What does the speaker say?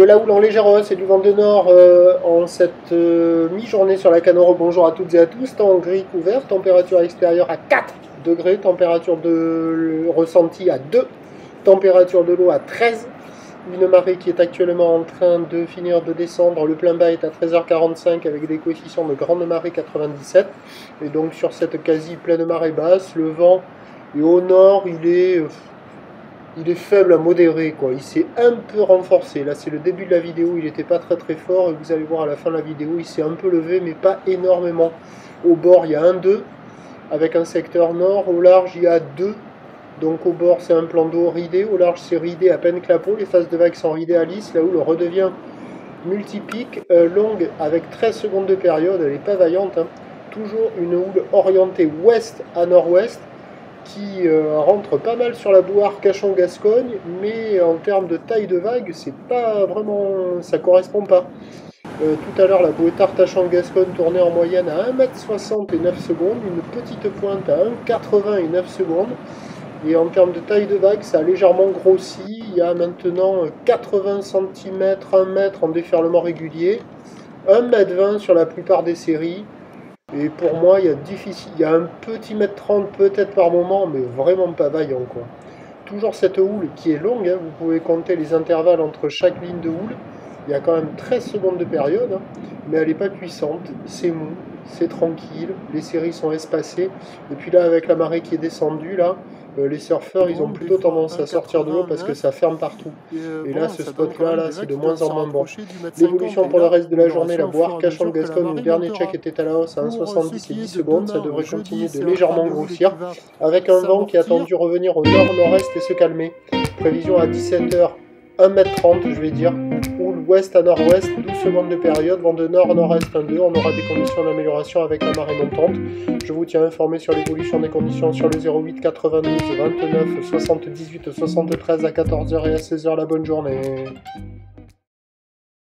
De la houle en légère hausse et du vent de nord en cette mi-journée sur la Canoro. Bonjour à toutes et à tous. Temps gris couvert, température extérieure à 4 degrés, température de ressenti à 2, température de l'eau à 13. Une marée qui est actuellement en train de finir de descendre. Le plein bas est à 13h45 avec des coefficients de grande marée 97. Et donc sur cette quasi pleine marée basse, le vent est au nord, il est faible à modéré, quoi. Il s'est un peu renforcé. Là, c'est le début de la vidéo, il n'était pas très fort. Et vous allez voir à la fin de la vidéo, il s'est un peu levé, mais pas énormément. Au bord, il y a 1-2, avec un secteur nord. Au large, il y a 2. Donc au bord, c'est un plan d'eau ridé. Au large, c'est ridé à peine clapot. Les phases de vagues sont ridées à lisse. Là où le redevient multipique, longue, avec 13 secondes de période. Elle n'est pas vaillante, hein. Toujours une houle orientée ouest à nord-ouest, qui rentre pas mal sur la boue Arcachon-Gascogne, mais en termes de taille de vague, c'est pas vraiment, ça correspond pas. Tout à l'heure, la bouée Arcachon-Gascogne tournait en moyenne à 1,60 m et 9 secondes, une petite pointe à 1,80 m et 9 secondes. Et en termes de taille de vague, ça a légèrement grossi. Il y a maintenant 80 cm, 1 mètre en déferlement régulier, 1,20 m sur la plupart des séries. Et pour moi, il y a un petit mètre 30 peut-être par moment, mais vraiment pas vaillant, quoi. Toujours cette houle qui est longue, hein, vous pouvez compter les intervalles entre chaque ligne de houle. Il y a quand même 13 secondes de période, hein, mais elle n'est pas puissante, c'est mou, c'est tranquille, les séries sont espacées. Et puis là, avec la marée qui est descendue, là, les surfeurs, ils ont plutôt tendance à sortir de l'eau parce que ça ferme partout. Et là, ce spot-là, c'est de moins en moins bon. L'évolution pour le reste de la journée, la boire Arcachon-Gascogne, le dernier check était à la hausse à 1,70 et 10 secondes. Ça devrait continuer de légèrement grossir, avec un vent qui est attendu revenir au nord-nord-est et se calmer. Prévision à 17h, 1,30 m, je vais dire. Houle ouest à nord-ouest, 12 secondes de période, vent de nord-nord-est 1,2. On aura des conditions d'amélioration avec la marée montante. Je vous tiens informé sur l'évolution des conditions sur le 08 92 29 78 73 à 14h et à 16h. La bonne journée.